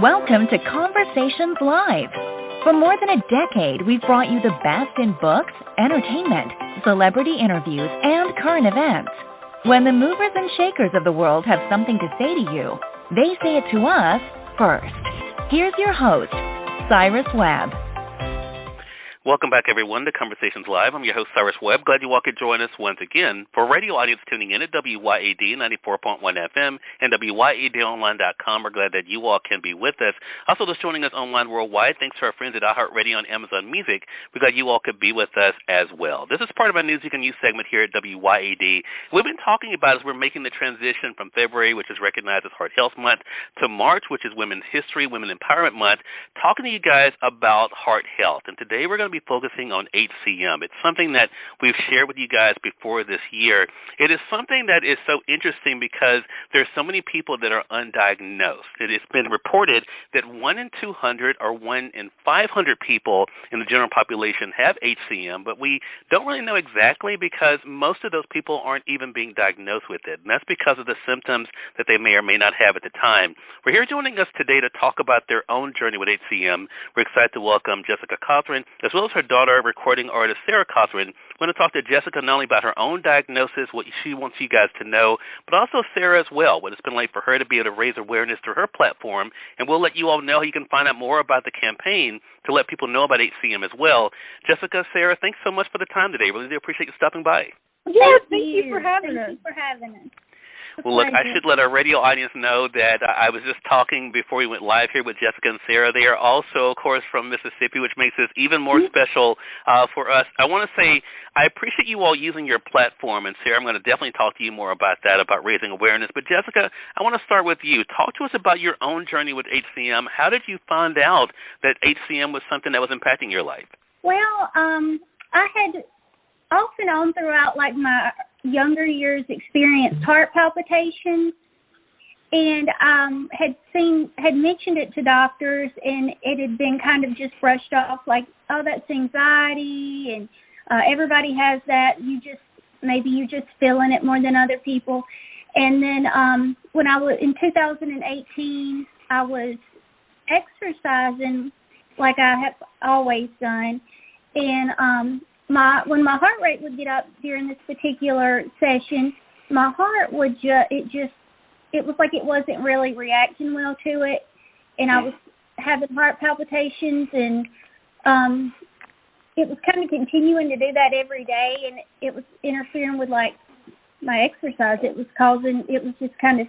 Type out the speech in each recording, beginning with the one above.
Welcome to Conversations Live. For more than a decade, we've brought you the best in books, entertainment, celebrity interviews, and current events. When the movers and shakers of the world have something to say to you, they say it to us first. Here's your host, Cyrus Webb. Welcome back, everyone, to Conversations Live. I'm your host, Cyrus Webb. Glad you all could join us once again. For a radio audience tuning in at WYAD 94.1 FM and WYADonline.com, we're glad that you all can be with us. Also, just joining us online worldwide, thanks to our friends at iHeartRadio and Amazon Music. We're glad you all could be with us as well. This is part of our News You Can Use segment here at WYAD. We've been talking about as we're making the transition from February, which is recognized as Heart Health Month, to March, which is Women's History, Women Empowerment Month, talking to you guys about heart health. And today we're going to be focusing on HCM. It's something that we've shared with you guys before this year. It is something that is so interesting because there's so many people that are undiagnosed. It has been reported that 1 in 200 or 1 in 500 people in the general population have HCM, but we don't really know exactly because most of those people aren't even being diagnosed with it, and that's because of the symptoms that they may or may not have at the time. We're here joining us today to talk about their own journey with HCM. We're excited to welcome Jessica Cothran, as well as her daughter, recording artist Sarah Cothran. We're going to talk to Jessica not only about her own diagnosis, what she wants you guys to know, but also Sarah as well, what it's been like for her to be able to raise awareness through her platform. And we'll let you all know how you can find out more about the campaign to let people know about HCM as well. Jessica, Sarah, thanks so much for the time today. Really do appreciate you stopping by. Yes, thank you for having us. Well, look, I should let our radio audience know that I was just talking before we went live here with Jessica and Sarah. They are also, of course, from Mississippi, which makes this even more special for us. I want to say I appreciate you all using your platform, and Sarah, I'm going to definitely talk to you more about that, about raising awareness. But Jessica, I want to start with you. Talk to us about your own journey with HCM. How did you find out that HCM was something that was impacting your life? Well, I had off and on throughout my younger years experienced heart palpitations, and had mentioned it to doctors, and it had been kind of just brushed off like, oh, that's anxiety, and everybody has that. Maybe you're just feeling it more than other people. And then when I was in 2018, I was exercising like I have always done, and when my heart rate would get up during this particular session, my heart would it was like it wasn't really reacting well to it, and I was having heart palpitations, and it was kind of continuing to do that every day, and it was interfering with my exercise. It was just kind of,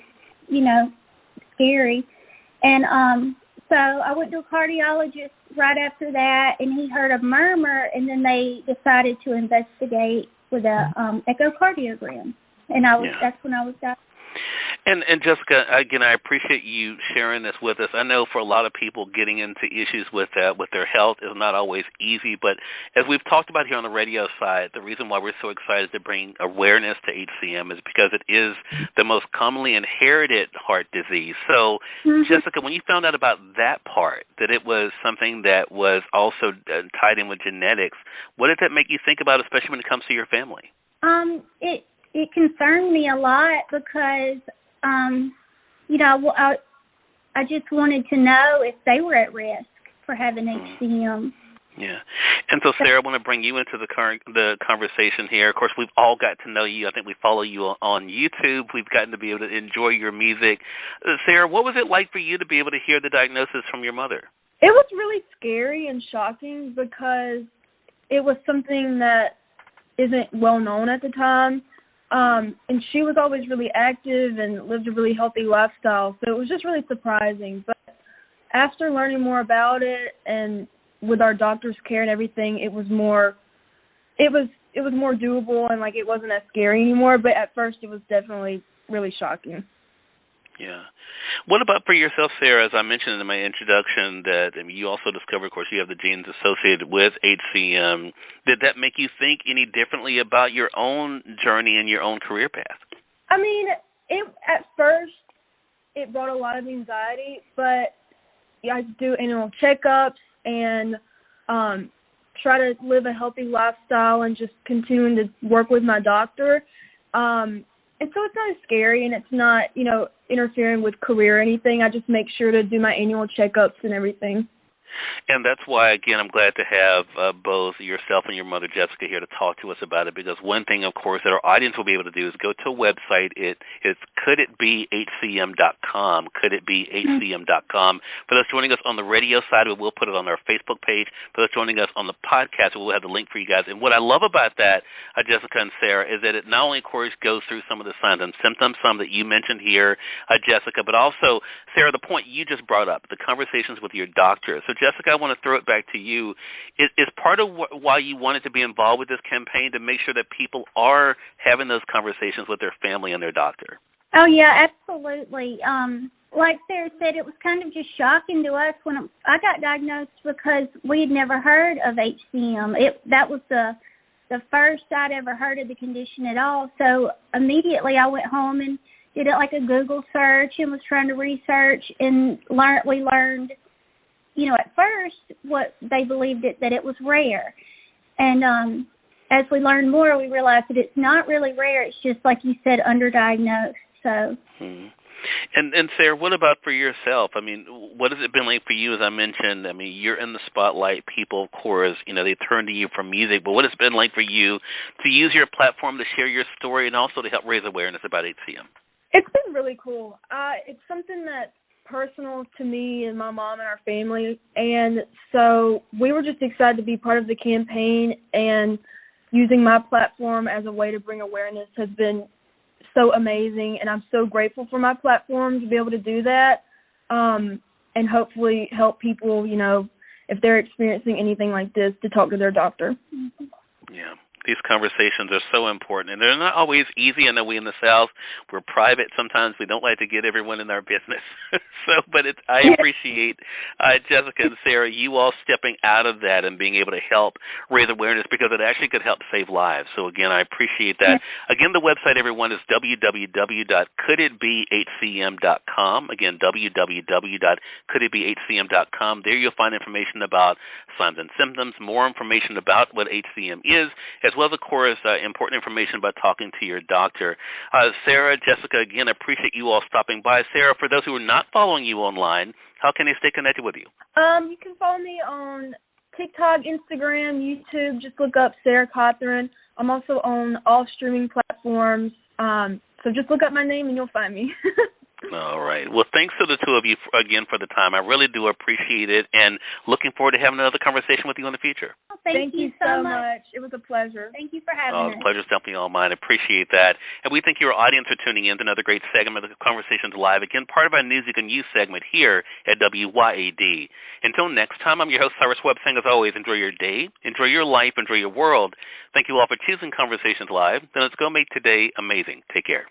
scary, and so I went to a cardiologist right after that, and he heard a murmur, and then they decided to investigate with a echocardiogram, and that's when I was diagnosed. And Jessica, again, I appreciate you sharing this with us. I know for a lot of people, getting into issues with their health is not always easy, but as we've talked about here on the radio side, the reason why we're so excited to bring awareness to HCM is because it is the most commonly inherited heart disease. So, Jessica, when you found out about that part, that it was something that was also tied in with genetics, what did that make you think about, especially when it comes to your family? It concerned me a lot because I just wanted to know if they were at risk for having HCM. Yeah. And so, Sarah, I want to bring you into the conversation here. Of course, we've all got to know you. I think we follow you on YouTube. We've gotten to be able to enjoy your music. Sarah, what was it like for you to be able to hear the diagnosis from your mother? It was really scary and shocking because it was something that isn't well known at the time. And she was always really active and lived a really healthy lifestyle, so it was just really surprising. But after learning more about it and with our doctor's care and everything, it was more doable, and it wasn't as scary anymore. But at first, it was definitely really shocking. Yeah. What about for yourself, Sarah? As I mentioned in my introduction, that you also discovered, of course, you have the genes associated with HCM. Did that make you think any differently about your own journey and your own career path? I mean, at first, it brought a lot of anxiety, but I do annual checkups and try to live a healthy lifestyle and just continuing to work with my doctor. And so it's not scary, and it's not, interfering with career or anything. I just make sure to do my annual checkups and everything. And that's why, again, I'm glad to have both yourself and your mother, Jessica, here to talk to us about it, because one thing, of course, that our audience will be able to do is go to a website. It's coulditbehcm.com, coulditbehcm.com. For those joining us on the radio side, we will put it on our Facebook page. For those joining us on the podcast, we'll have the link for you guys. And what I love about that, Jessica and Sarah, is that it not only, of course, goes through some of the signs and symptoms, some that you mentioned here, Jessica, but also, Sarah, the point you just brought up, the conversations with your doctor. So, Jessica, I want to throw it back to you. Is part of why you wanted to be involved with this campaign to make sure that people are having those conversations with their family and their doctor? Oh, yeah, absolutely. Like Sarah said, it was kind of just shocking to us when I got diagnosed because we had never heard of HCM. That was the first I'd ever heard of the condition at all. So immediately I went home and did it like a Google search and was trying to research, and we learned, at first what they believed that it was rare. And as we learned more, we realized that it's not really rare. It's just, like you said, underdiagnosed. So. And Sarah, what about for yourself? I mean, what has it been like for you? As I mentioned, I mean, you're in the spotlight. People, of course, they turn to you for music. But what has it been like for you to use your platform to share your story and also to help raise awareness about HCM? It's been really cool. It's something that's personal to me and my mom and our family, and so we were just excited to be part of the campaign, and using my platform as a way to bring awareness has been so amazing, and I'm so grateful for my platform to be able to do that, and hopefully help people, if they're experiencing anything like this, to talk to their doctor. Yeah. These conversations are so important, and they're not always easy. I know we in the South, we're private. Sometimes we don't like to get everyone in our business. I appreciate Jessica and Sarah, you all stepping out of that and being able to help raise awareness, because it actually could help save lives. So, again, I appreciate that. Again, the website, everyone, is www.coulditbehcm.com. Again, www.coulditbehcm.com. There you'll find information about signs and symptoms, more information about what HCM is, as well as, of course, important information about talking to your doctor. Sarah, Jessica, again, I appreciate you all stopping by. Sarah, for those who are not following you online, how can they stay connected with you? You can follow me on TikTok, Instagram, YouTube. Just look up Sarah Cothran. I'm also on all streaming platforms. So just look up my name and you'll find me. All right. Well, thanks to the two of you, again, for the time. I really do appreciate it, and looking forward to having another conversation with you in the future. Oh, thank you so much. It was a pleasure. Thank you for having us. The pleasure's definitely all mine. I appreciate that. And we thank your audience for tuning in to another great segment of the Conversations Live. Again, part of our News You Can Use segment here at WYAD. Until next time, I'm your host, Cyrus Webb, saying, as always, enjoy your day, enjoy your life, enjoy your world. Thank you all for choosing Conversations Live. Then let's go make today amazing. Take care.